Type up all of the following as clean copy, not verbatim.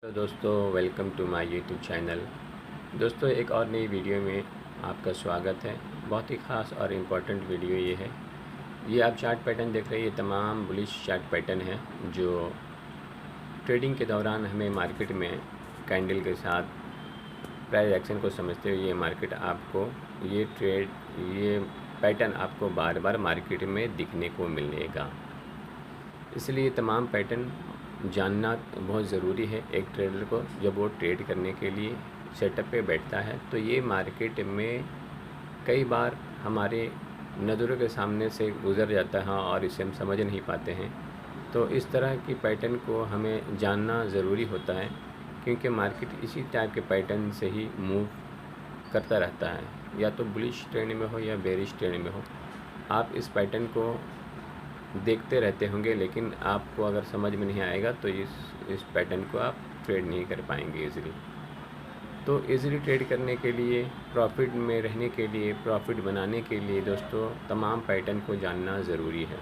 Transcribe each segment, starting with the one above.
तो दोस्तों welcome to my YouTube channel. दोस्तों एक और नई वीडियो में आपका स्वागत है। बहुत ही ख़ास और इम्पोर्टेंट वीडियो ये है। ये आप चार्ट पैटर्न देख रहे हैं, ये तमाम बुलिश चार्ट पैटर्न है जो ट्रेडिंग के दौरान हमें मार्केट में कैंडल के साथ प्राइस एक्शन को समझते हुए ये मार्केट आपको ये पैटर्न आपको बार बार मार्केट में दिखने को मिलेगा। इसलिए तमाम पैटर्न जानना बहुत ज़रूरी है एक ट्रेडर को। जब वो ट्रेड करने के लिए सेटअप पे बैठता है तो ये मार्केट में कई बार हमारे नज़रों के सामने से गुज़र जाता है और इसे हम समझ नहीं पाते हैं। तो इस तरह की पैटर्न को हमें जानना ज़रूरी होता है, क्योंकि मार्केट इसी टाइप के पैटर्न से ही मूव करता रहता है, या तो बुलिश ट्रेंड में हो या बेरिश ट्रेंड में हो। आप इस पैटर्न को देखते रहते होंगे, लेकिन आपको अगर समझ में नहीं आएगा तो इस पैटर्न को आप ट्रेड नहीं कर पाएंगे इजीली। तो इजीली ट्रेड करने के लिए, प्रॉफिट में रहने के लिए, प्रॉफिट बनाने के लिए दोस्तों तमाम पैटर्न को जानना ज़रूरी है।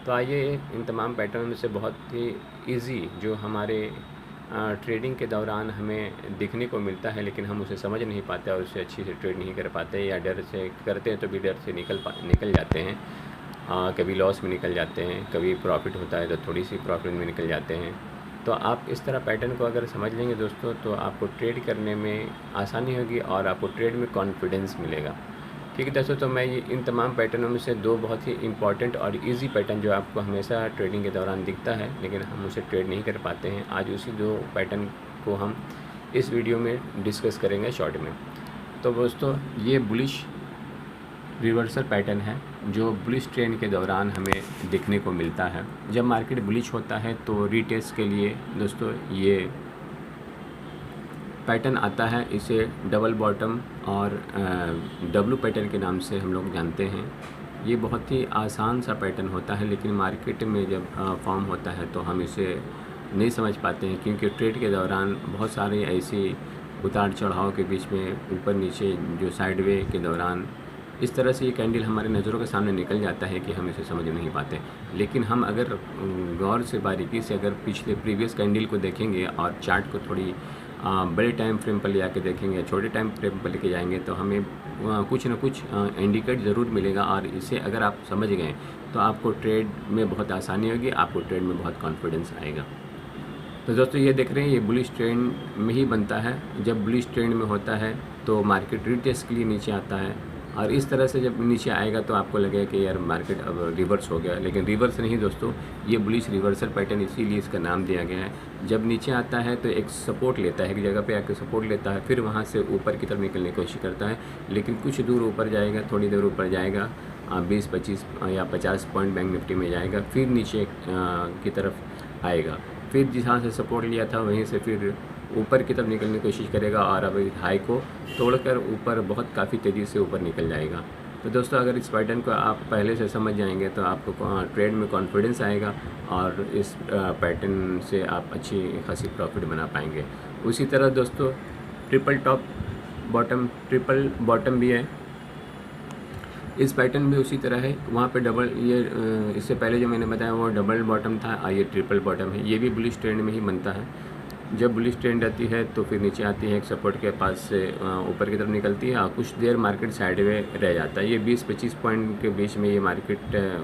तो आइए इन तमाम पैटर्न में से बहुत ही इजी जो हमारे ट्रेडिंग के दौरान हमें दिखने को मिलता है, लेकिन हम उसे समझ नहीं पाते और उसे अच्छी से ट्रेड नहीं कर पाते, या डर से करते हैं तो भी डर से निकल जाते हैं। कभी लॉस में निकल जाते हैं, कभी प्रॉफिट होता है तो थोड़ी सी प्रॉफिट में निकल जाते हैं। तो आप इस तरह पैटर्न को अगर समझ लेंगे दोस्तों तो आपको ट्रेड करने में आसानी होगी और आपको ट्रेड में कॉन्फिडेंस मिलेगा। ठीक है दोस्तों, तो मैं ये इन तमाम पैटर्नों में से दो बहुत ही इंपॉर्टेंट और इजी पैटर्न जो आपको हमेशा ट्रेडिंग के दौरान दिखता है लेकिन हम उसे ट्रेड नहीं कर पाते हैं, आज उसी दो पैटर्न को हम इस वीडियो में डिस्कस करेंगे शॉर्ट में। तो दोस्तों ये बुलिश रिवर्सल पैटर्न है जो बुलिश ट्रेंड के दौरान हमें दिखने को मिलता है। जब मार्केट बुलिश होता है तो रीटेस्ट के लिए दोस्तों ये पैटर्न आता है, इसे डबल बॉटम और डब्लू पैटर्न के नाम से हम लोग जानते हैं। ये बहुत ही आसान सा पैटर्न होता है, लेकिन मार्केट में जब फॉर्म होता है तो हम इसे नहीं समझ पाते हैं, क्योंकि ट्रेड के दौरान बहुत सारे ऐसी उतार चढ़ाव के बीच में ऊपर नीचे जो साइडवे के दौरान इस तरह से ये कैंडल हमारे नज़रों के सामने निकल जाता है कि हम इसे समझ नहीं पाते। लेकिन हम अगर गौर से बारीकी से अगर पिछले प्रीवियस कैंडल को देखेंगे और चार्ट को थोड़ी बड़े टाइम फ्रेम पर ले आके देखेंगे, छोटे टाइम फ्रेम पर लेके जाएंगे तो हमें कुछ न कुछ इंडिकेट ज़रूर मिलेगा, और इसे अगर आप समझ गए तो आपको ट्रेड में बहुत आसानी होगी, आपको ट्रेड में बहुत कॉन्फिडेंस आएगा। तो दोस्तों ये देख रहे हैं, ये बुलिश ट्रेंड में ही बनता है। जब बुलिश ट्रेंड में होता है तो मार्केट रीटेस्ट के लिए नीचे आता है, और इस तरह से जब नीचे आएगा तो आपको लगेगा कि यार मार्केट अब रिवर्स हो गया, लेकिन रिवर्स नहीं दोस्तों, ये बुलिश रिवर्सल पैटर्न इसीलिए इसका नाम दिया गया है। जब नीचे आता है तो एक सपोर्ट लेता है, एक जगह पे आकर सपोर्ट लेता है, फिर वहाँ से ऊपर की तरफ निकलने की कोशिश करता है, लेकिन कुछ दूर ऊपर जाएगा, थोड़ी देर ऊपर जाएगा, 20-25 या 50 पॉइंट बैंक निफ्टी में जाएगा, फिर नीचे की तरफ आएगा, फिर जहाँ से सपोर्ट लिया था वहीं से फिर ऊपर की तरफ निकलने की कोशिश करेगा, और अब हाई को तोड़कर ऊपर बहुत काफ़ी तेज़ी से ऊपर निकल जाएगा। तो दोस्तों अगर इस पैटर्न को आप पहले से समझ जाएंगे तो आपको ट्रेड में कॉन्फिडेंस आएगा और इस पैटर्न से आप अच्छी खासी प्रॉफिट बना पाएंगे। उसी तरह दोस्तों ट्रिपल बॉटम भी है, इस पैटर्न भी उसी तरह है। वहाँ पे डबल, ये इससे पहले जो मैंने बताया वो डबल बॉटम था, ये ट्रिपल बॉटम है। ये भी बुलिश ट्रेंड में ही बनता है। जब बुलिश ट्रेंड आती है तो फिर नीचे आती है, एक सपोर्ट के पास से ऊपर की तरफ निकलती है, और कुछ देर मार्केट साइडवे रह जाता है। ये 20-25 पॉइंट के बीच में ये मार्केट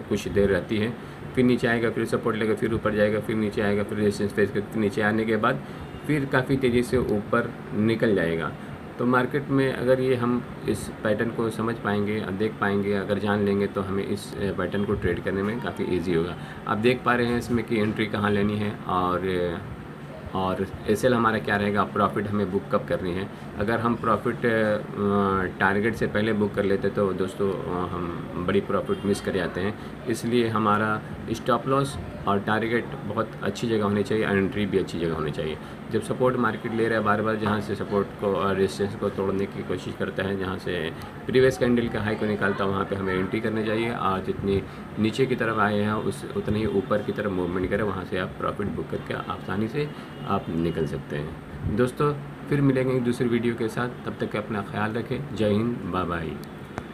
कुछ देर रहती है, फिर नीचे आएगा, फिर सपोर्ट लेगा, फिर ऊपर जाएगा, फिर नीचे आएगा, फिर रेजिस्टेंस फेस करके नीचे आने के बाद फिर काफ़ी तेज़ी से ऊपर निकल जाएगा। तो मार्केट में अगर ये हम इस पैटर्न को समझ पाएंगे और देख पाएंगे, अगर जान लेंगे तो हमें इस पैटर्न को ट्रेड करने में काफ़ी इजी होगा। आप देख पा रहे हैं इसमें कि एंट्री कहाँ लेनी है और एसएल हमारा क्या रहेगा, प्रॉफिट हमें बुक कब करनी है। अगर हम प्रॉफिट टारगेट से पहले बुक कर लेते तो दोस्तों हम बड़ी प्रॉफिट मिस कर जाते हैं। इसलिए हमारा स्टॉप लॉस और टारगेट बहुत अच्छी जगह होनी चाहिए, और एंट्री भी अच्छी जगह होनी चाहिए। जब सपोर्ट मार्केट ले रहा है बार बार, जहाँ से सपोर्ट को और रेजिस्टेंस को तोड़ने की कोशिश करता है, जहाँ से प्रीवियस कैंडल का हाई को निकालता है, वहाँ पे हमें एंट्री करनी चाहिए, और जितनी नीचे की तरफ आए हैं उतनी ही ऊपर की तरफ मूवमेंट करें, वहाँ से आप प्रॉफिट बुक करके आसानी से आप निकल सकते हैं। दोस्तों फिर मिलेंगे एक दूसरी वीडियो के साथ, तब तक अपना ख्याल रखें। जय हिंद, बाय बाय।